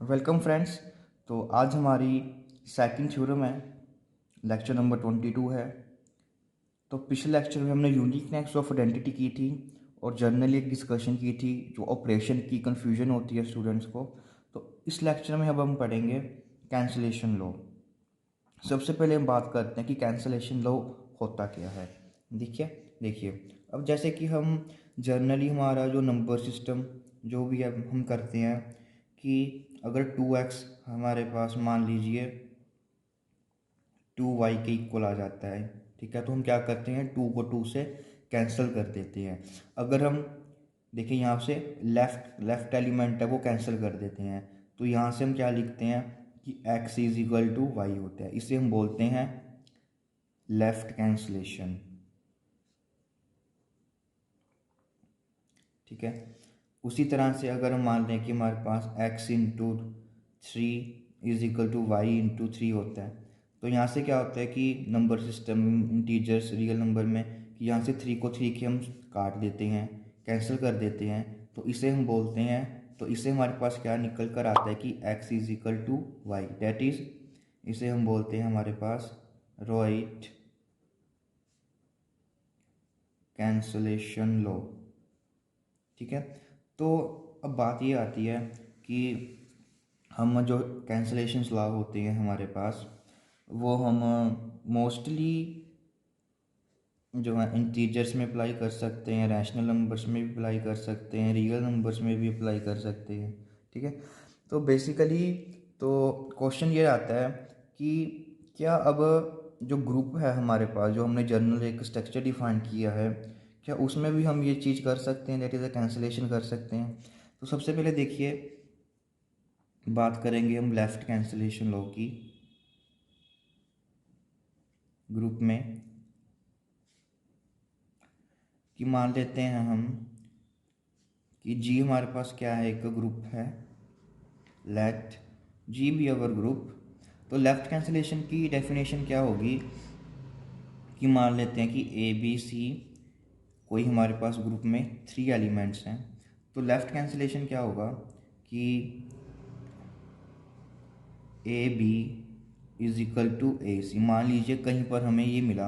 Welcome friends. तो आज हमारी सेकंड थ्योरम है, लेक्चर नंबर 22 है। तो पिछले लेक्चर में हमने यूनिकनेस ऑफ आइडेंटिटी की थी और जनरली एक डिस्कशन की थी जो ऑपरेशन की कंफ्यूजन होती है स्टूडेंट्स को। तो इस लेक्चर में अब हम पढ़ेंगे कैंसलेशन लॉ। सबसे पहले हम बात करते हैं कि कैंसलेशन लॉ होता क्या है। देखिए अब जैसे कि हम जनरली हमारा जो नंबर सिस्टम जो भी हम करते हैं कि अगर 2x हमारे पास मान लीजिए 2y के इक्वल आ जाता है, ठीक है, तो हम क्या करते हैं 2 को 2 से कैंसिल कर देते हैं। अगर हम देखिए यहाँ से लेफ्ट एलिमेंट है वो कैंसिल कर देते हैं, तो यहाँ से हम क्या लिखते हैं कि x is equal to y होता है। इसे हम बोलते हैं लेफ्ट कैंसलेशन, ठीक है। उसी तरह से अगर हम मान लें कि हमारे पास x into 3 is equal to y into 3 होता है, तो यहाँ से क्या होता है कि number system integers real number में कि यहाँ से 3 को 3 के हम काट देते हैं, कैंसिल कर देते हैं, तो इसे हम बोलते हैं, तो इसे हमारे पास क्या निकल कर आता है कि x is equal to y, that is, इसे हम बोलते हैं हमारे पास राइट कैंसलेशन लॉ, ठीक है। तो अब बात ये आती है कि हम जो कैंसलेशन लॉ होते हैं हमारे पास, वो हम मोस्टली जो है इंटीजर्स में अप्लाई कर सकते हैं, रैशनल नंबर्स में भी अप्लाई कर सकते हैं, रियल नंबर्स में भी अप्लाई कर सकते हैं, ठीक है। तो बेसिकली तो क्वेश्चन ये आता है कि क्या अब जो ग्रुप है हमारे पास, जो हमने जर्नल एक स्ट्रक्चर डिफाइन किया है, क्या उसमें भी हम ये चीज़ कर सकते हैं, दैट इज़ अ कैंसलेशन कर सकते हैं। तो सबसे पहले देखिए बात करेंगे हम लेफ़्ट कैंसलेशन लॉ की। ग्रुप में कि मान लेते हैं हम कि जी हमारे पास क्या है, एक ग्रुप है, let G be our group. तो लेफ़्ट कैंसलेशन की डेफिनेशन क्या होगी कि मान लेते हैं कि ए बी सी कोई हमारे पास ग्रुप में 3 एलिमेंट्स हैं, तो लेफ़्ट कैंसलेशन क्या होगा कि A B is equal to A C. मान लीजिए कहीं पर हमें ये मिला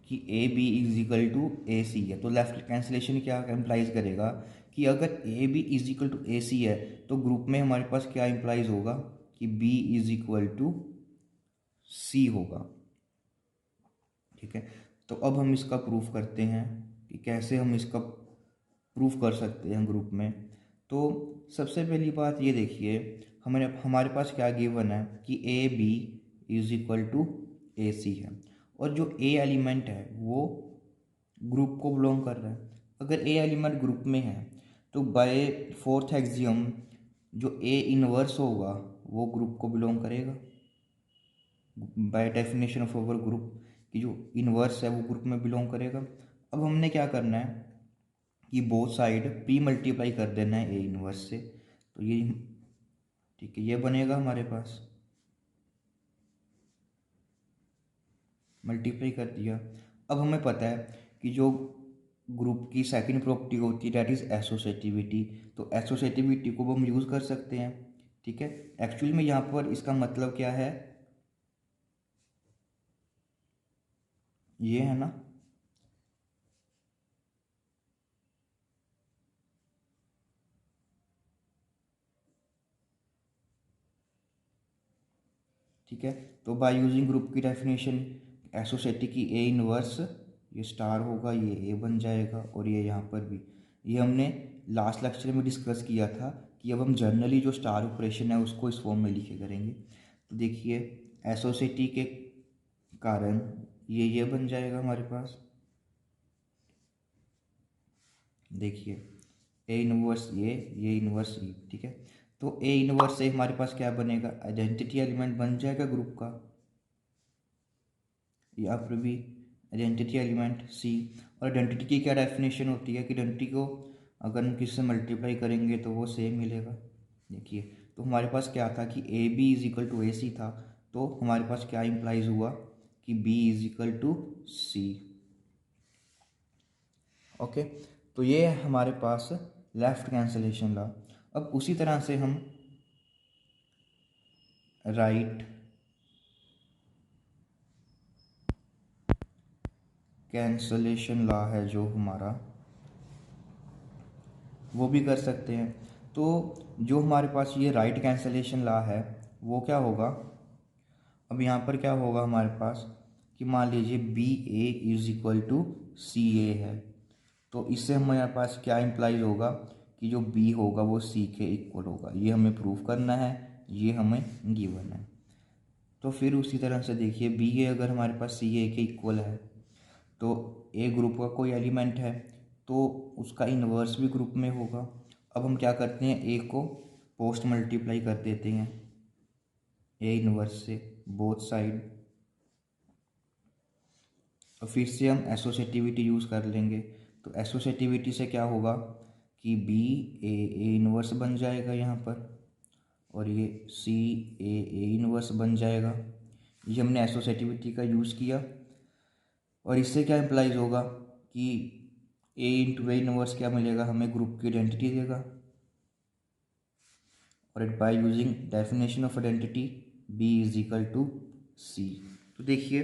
कि A B is equal to A C है, तो लेफ्ट कैंसलेशन क्या इम्प्लाइज करेगा कि अगर A B is equal to A C है, तो ग्रुप में हमारे पास क्या इम्प्लाइज होगा कि बी इज इक्वल टू सी होगा, ठीक है। तो अब हम इसका प्रूफ करते हैं कि कैसे हम इसका प्रूफ कर सकते हैं ग्रुप में। तो सबसे पहली बात ये देखिए, हमारे हमारे पास क्या गिवन है कि A B is equal to A C है, और जो ए एलिमेंट है वो ग्रुप को बिलोंग कर रहा है। अगर ए एलिमेंट ग्रुप में है तो बाय फोर्थ एक्सियम जो ए इनवर्स होगा वो ग्रुप को बिलोंग करेगा। By definition of our group कि जो इनवर्स है वो ग्रुप में बिलोंग करेगा। अब हमने क्या करना है कि बोथ साइड प्री मल्टीप्लाई कर देना है ए इनवर्स से, तो ये ठीक है, ये बनेगा हमारे पास, मल्टीप्लाई कर दिया। अब हमें पता है कि जो ग्रुप की सेकंड प्रॉपर्टी होती है दैट इज़ एसोसिएटिविटी, तो एसोसिएटिविटी को हम यूज़ कर सकते हैं, ठीक है। एक्चुअली में यहाँ पर इसका मतलब क्या है, ये है ना, ठीक है। तो बाय यूजिंग ग्रुप की डेफिनेशन एसोसिएटिव की ए इनवर्स, ये स्टार होगा, ये ए बन जाएगा, और ये यहाँ पर भी, ये हमने लास्ट लेक्चर में डिस्कस किया था कि अब हम जनरली जो स्टार ऑपरेशन है उसको इस फॉर्म में लिखे करेंगे। तो देखिए एसोसिएटिव के कारण ये बन जाएगा हमारे पास, देखिए ए इनवर्स ये इनवर्स ई, ठीक है। तो ए इनवर्स से हमारे पास क्या बनेगा, आइडेंटिटी एलिमेंट बन जाएगा ग्रुप का, यहाँ पर भी आइडेंटिटी एलिमेंट सी। और आइडेंटिटी की क्या डेफिनेशन होती है कि आइडेंटिटी को अगर हम किससे मल्टीप्लाई करेंगे तो वो सेम मिलेगा। देखिए तो हमारे पास क्या था कि A B is equal to A C था, तो हमारे पास क्या इम्प्लाइज हुआ कि B is equal to C, okay. तो ये है हमारे पास लेफ्ट कैंसलेशन लॉ। अब उसी तरह से हम राइट कैंसलेशन लॉ है जो हमारा, वो भी कर सकते हैं। तो जो हमारे पास ये राइट कैंसलेशन लॉ है वो क्या होगा, अब यहाँ पर क्या होगा हमारे पास कि मान लीजिए B A is equal to C A है, तो इससे हमारे पास क्या इम्प्लाइज होगा कि जो बी होगा वो सी के इक्वल होगा। ये हमें प्रूफ करना है, ये हमें गिवन है। तो फिर उसी तरह से देखिए बी ए अगर हमारे पास सी ए के इक्वल है तो ए ग्रुप का कोई एलिमेंट है तो उसका इन्वर्स भी ग्रुप में होगा। अब हम क्या करते हैं, ए को पोस्ट मल्टीप्लाई कर देते हैं ए इन्वर्स से बोथ साइड, और फिर से हम एसोसिएटिविटी यूज़ कर लेंगे। तो एसोसिएटिविटी से क्या होगा कि बी ए इन्वर्स बन जाएगा यहाँ पर, और ये सी ए इन्वर्स बन जाएगा। ये हमने एसोसिएटिविटी का यूज़ किया, और इससे क्या इम्प्लाइज होगा कि ए इंटू ए इन्वर्स क्या मिलेगा, हमें ग्रुप की आइडेंटिटी देगा। और by using definition of identity B is equal to C. तो देखिए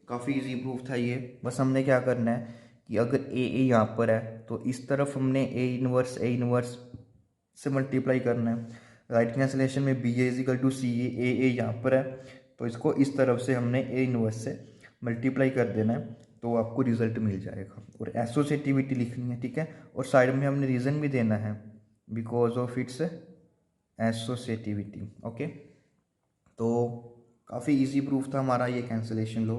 काफ़ी इजी प्रूफ था ये। बस हमने क्या करना है कि अगर ए यहाँ पर है तो इस तरफ हमने ए इनवर्स से मल्टीप्लाई करना है। राइट कैंसलेशन में B A is equal to C A यहाँ पर है तो इसको इस तरफ से हमने ए इनवर्स से मल्टीप्लाई कर देना है, तो आपको रिजल्ट मिल जाएगा। और एसोसिएटिविटी लिखनी है, ठीक है, और साइड में हमने रीज़न भी देना है because of its associativity. Okay, तो काफ़ी इजी प्रूफ था हमारा ये कैंसलेशन लो।